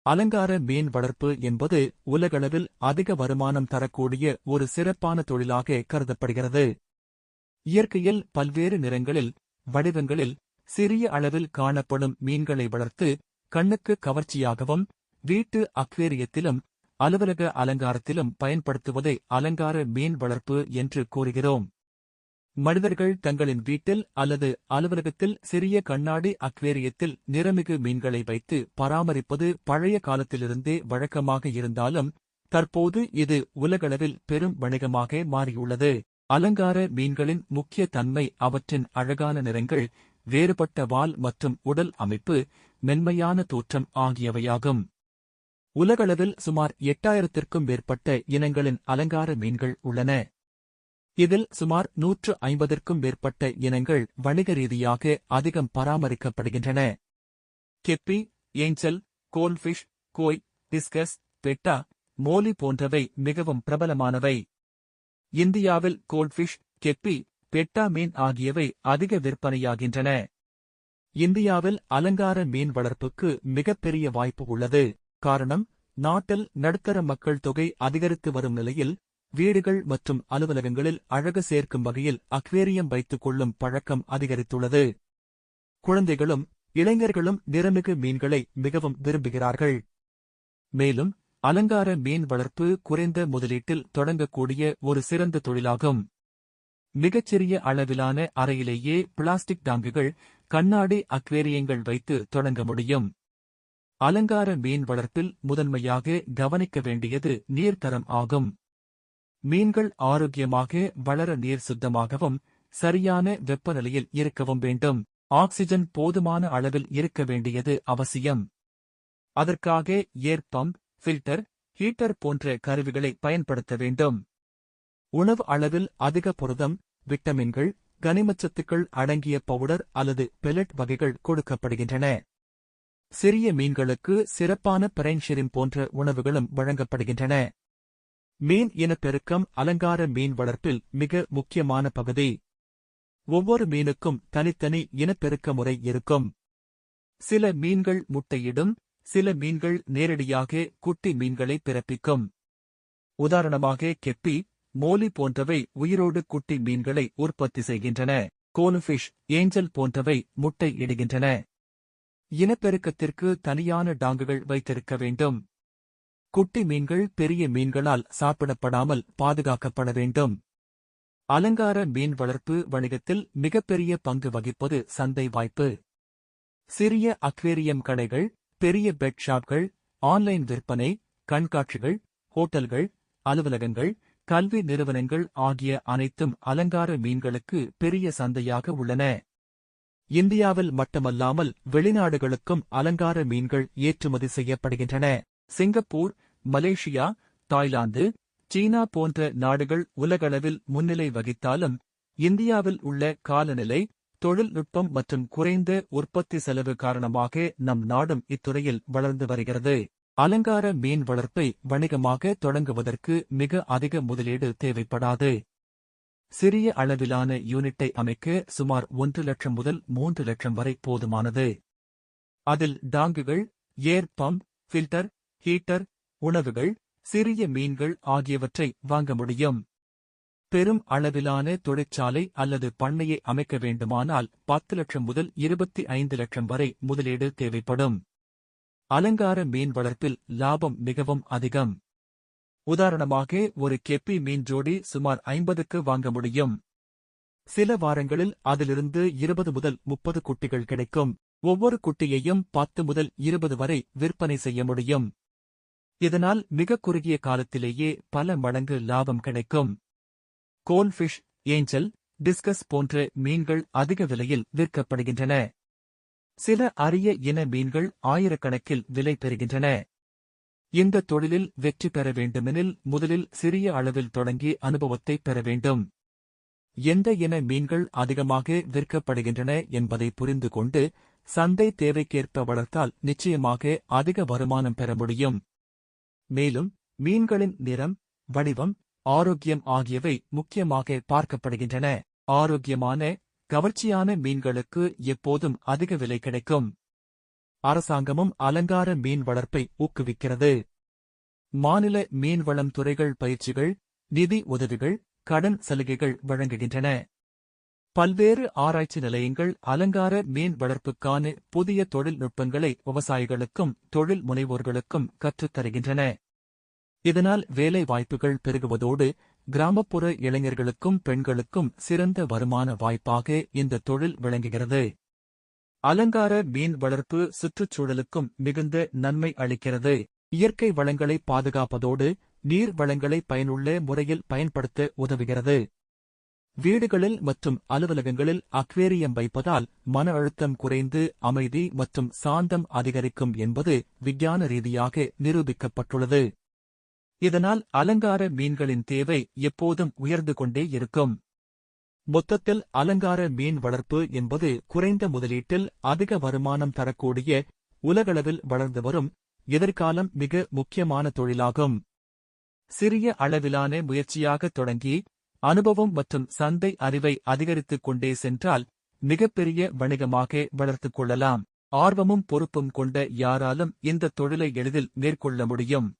அலங்கார மீன் வளர்ப்பு என்பது உலகளவில் அதிக வருமானம் தரக்கூடிய ஒரு சிறப்பான தொழிலாக கருதப்படுகிறது. இயற்கையில் பல்வேறு நிறங்களில், வடிவங்களில், சிறிய அளவில் காணப்படும் மீன்களை வளர்த்து கண்ணுக்கு கவர்ச்சியாகவும் வீட்டு அக்வேரியத்திலும் அலுவலக அலங்காரத்திலும் பயன்படுத்துவதை அலங்கார மீன் வளர்ப்பு என்று கூறுகிறோம். மனிதர்கள் தங்களின் வீட்டில் அல்லது அலுவலகத்தில் சிறிய கண்ணாடி அக்வேரியத்தில் நிறமிகு மீன்களை வைத்து பராமரிப்பது பழைய காலத்திலிருந்தே வழக்கமாக இருந்தாலும் தற்போது இது உலகளவில் பெரும் வணிகமாக மாறியுள்ளது. அலங்கார மீன்களின் முக்கிய தன்மை அவற்றின் அழகான நிறங்கள், வேறுபட்ட வால் மற்றும் உடல் அமைப்பு, மென்மையான தோற்றம் ஆகியவையாகும். உலகளவில் சுமார் 8000த்திற்கும் மேற்பட்ட இனங்களின் அலங்கார மீன்கள் உள்ளன. இதில் சுமார் 150ற்கும் மேற்பட்ட இனங்கள் வணிக ரீதியாக அதிகம் பராமரிக்கப்படுகின்றன. கெப்பி, ஏஞ்சல், கோல்ஃபிஷ், கோய், டிஸ்கஸ், பெட்டா, மோலி போன்றவை மிகவும் பிரபலமானவை. இந்தியாவில் கோல்ஃபிஷ், கெப்பி, பெட்டா மீன் ஆகியவை அதிக விற்பனையாகின்றன. இந்தியாவில் அலங்கார மீன் வளர்ப்புக்கு மிகப்பெரிய வாய்ப்பு உள்ளது. காரணம், நாட்டில் நடுத்தர மக்கள் தொகை அதிகரித்து வரும் நிலையில் வீடுகள் மற்றும் அலுவலகங்களில் அழகு சேர்க்கும் வகையில் அக்வேரியம் வைத்துக் கொள்ளும் பழக்கம் அதிகரித்துள்ளது. குழந்தைகளும் இளைஞர்களும் நிறமிகு மீன்களை மிகவும் விரும்புகிறார்கள். மேலும் அலங்கார மீன் வளர்ப்பு குறைந்த முதலீட்டில் தொடங்கக்கூடிய ஒரு சிறந்த தொழிலாகும். மிகச்சிறிய அளவிலான அறையிலேயே பிளாஸ்டிக் டாங்குகள், கண்ணாடி அக்வேரியங்கள் வைத்து தொடங்க முடியும். அலங்கார மீன் வளர்ப்பில் முதன்மையாக கவனிக்க வேண்டியது நீர்த்தரம் ஆகும். மீன்கள் ஆரோக்கியமாக வளர நீர் சுத்தமாகவும் சரியான வெப்பநிலையில் இருக்கவும் வேண்டும். ஆக்சிஜன் போதுமான அளவில் இருக்க வேண்டியது அவசியம். அதற்காக ஏர் பம்ப், ஃபில்டர், ஹீட்டர் போன்ற கருவிகளை பயன்படுத்த வேண்டும். உணவு அளவில் அதிக புரதம், விட்டமின்கள், கனிமச்சத்துக்கள் அடங்கிய பவுடர் அல்லது பெல்லட் வகைகள் கொடுக்கப்படுகின்றன. சிறிய மீன்களுக்கு சிறப்பான பிரைன்ஷெரிம் போன்ற உணவுகளும் வழங்கப்படுகின்றன. மீன் இனப்பெருக்கம் அலங்கார மீன் வளர்ப்பில் மிக முக்கியமான பகுதி. ஒவ்வொரு மீனுக்கும் தனித்தனி இனப்பெருக்க முறை இருக்கும். சில மீன்கள் முட்டையிடும், சில மீன்கள் நேரடியாக குட்டி மீன்களை பிறப்பிக்கும். உதாரணமாக கெப்பி, மோலி போன்றவை உயிரோடு குட்டி மீன்களை உற்பத்தி செய்கின்றன. கோல்ஃபிஷ், ஏஞ்சல் போன்றவை முட்டை இடுகின்றன. இனப்பெருக்கத்திற்கு தனியான டாங்குகள் வைத்திருக்க வேண்டும். குட்டி மீன்கள் பெரிய மீன்களால் சாப்பிடப்படாமல் பாதுகாக்கப்பட வேண்டும். அலங்கார மீன் வளர்ப்பு வணிகத்தில் மிகப்பெரிய பங்கு வகிப்பது சந்தை வாய்ப்பு. சிறிய அக்வேரியம் கடைகள், பெரிய பெட் ஷாப்கள், ஆன்லைன் விற்பனை, கண்காட்சிகள், ஹோட்டல்கள், அலுவலகங்கள், கல்வி நிறுவனங்கள் ஆகிய அனைத்தும் அலங்கார மீன்களுக்கு பெரிய சந்தையாக உள்ளன. இந்தியாவில் மட்டுமல்லாமல் வெளிநாடுகளுக்கும் அலங்கார மீன்கள் ஏற்றுமதி செய்யப்படுகின்றன. சிங்கப்பூர், மலேசியா, தாய்லாந்து, சீனா போன்ற நாடுகள் உலகளவில் முன்னிலை வகித்தாலும் இந்தியாவில் உள்ள காலநிலை, தொழில்நுட்பம் மற்றும் குறைந்த உற்பத்தி செலவு காரணமாக நம் நாடும் இத்துறையில் வளர்ந்து வருகிறது. அலங்கார மீன் வளர்ப்பை வணிகமாக தொடங்குவதற்கு மிக அதிக முதலீடு தேவைப்படாது. சிறிய அளவிலான யூனிட்டை அமைக்க சுமார் 1 லட்சம் முதல் 3 லட்சம் வரை போதுமானது. அதில் டாங்குகள், ஏர் பம்ப், ஃபில்டர், ஹீட்டர், உணவுகள், சிறிய மீன்கள் ஆகியவற்றை வாங்க முடியும். பெரும் அளவிலான தொழிற்சாலை அல்லது பண்ணையை அமைக்க வேண்டுமானால் 10 லட்சம் முதல் 25 லட்சம் வரை முதலீடு தேவைப்படும். அலங்கார மீன் வளர்ப்பில் லாபம் மிகவும் அதிகம். உதாரணமாக ஒரு கெப்பி மீன் ஜோடி சுமார் 50க்கு வாங்க முடியும். சில வாரங்களில் அதிலிருந்து 20 முதல் 30 குட்டிகள் கிடைக்கும். ஒவ்வொரு குட்டியையும் 10 முதல் 20 வரை விற்பனை செய்ய முடியும். இதனால் மிக குறுகிய காலத்திலேயே பல மடங்கு லாபம் கிடைக்கும். கோல்ஃபிஷ், ஏஞ்சல், டிஸ்கஸ் போன்ற மீன்கள் அதிக விலையில் விற்கப்படுகின்றன. சில அரிய இன மீன்கள் ஆயிரக்கணக்கில் விலை பெறுகின்றன. இந்த தொழிலில் வெற்றி பெற வேண்டுமெனில் முதலில் சிறிய அளவில் தொடங்கி அனுபவத்தை பெற வேண்டும். எந்த இன மீன்கள் அதிகமாக விற்கப்படுகின்றன என்பதை புரிந்து கொண்டு சந்தை தேவைக்கேற்ப வளர்த்தால் நிச்சயமாக அதிக வருமானம் பெற முடியும். மேலும் மீன்களின் நிறம், வடிவம், ஆரோக்கியம் ஆகியவை முக்கியமாக பார்க்கப்படுகின்றன. ஆரோக்கியமான, கவர்ச்சியான மீன்களுக்கு எப்போதும் அதிக விலை கிடைக்கும். அரசாங்கமும் அலங்கார மீன் வளர்ப்பை ஊக்குவிக்கிறது. மாநில மீன்வளம் துறைகள் பயிற்சிகள், நிதி உதவிகள், கடன் சலுகைகள் வழங்குகின்றன. பல்வேறு ஆராய்ச்சி நிலையங்கள் அலங்கார மீன் வளர்ப்புக்கான புதிய தொழில்நுட்பங்களை விவசாயிகளுக்கும் தொழில் முனைவோர்களுக்கும் கற்றுத் தருகின்றன. இதனால் வேலை வாய்ப்புகள் பெருகுவதோடு கிராமப்புற இளைஞர்களுக்கும் பெண்களுக்கும் சிறந்த வருமான வாய்ப்பாக இந்த தொழில் விளங்குகிறது. அலங்கார மீன் வளர்ப்பு சுற்றுச்சூழலுக்கும் மிகுந்த நன்மை அளிக்கிறது. இயற்கை வளங்களை பாதுகாப்பதோடு நீர் வளங்களை பயனுள்ள முறையில் பயன்படுத்த உதவுகிறது. வீடுகளில் மற்றும் அலுவலகங்களில் அக்வேரியம் வைப்பதால் மன அழுத்தம் குறைந்து அமைதி மற்றும் சாந்தம் அதிகரிக்கும் என்பது விஞ்ஞான ரீதியாக நிரூபிக்கப்பட்டுள்ளது. இதனால் அலங்கார மீன்களின் தேவை எப்போதும் உயர்ந்து கொண்டே இருக்கும். மொத்தத்தில் அலங்கார மீன் வளர்ப்பு என்பது குறைந்த முதலீட்டில் அதிக வருமானம் தரக்கூடிய உலகளவில் வளர்ந்து வரும் எதிர்காலம் மிக முக்கியமான தொழிலாகும். சிறிய அளவிலான முயற்சியாக தொடங்கி அனுபவம் மற்றும் சந்தை அறிவை அதிகரித்துக் கொண்டே சென்றால் மிகப்பெரிய வணிகமாக வளர்த்துக் கொள்ளலாம். ஆர்வமும் பொறுப்பும் கொண்ட யாராலும் இந்த தொழிலை எளிதில் மேற்கொள்ள முடியும்.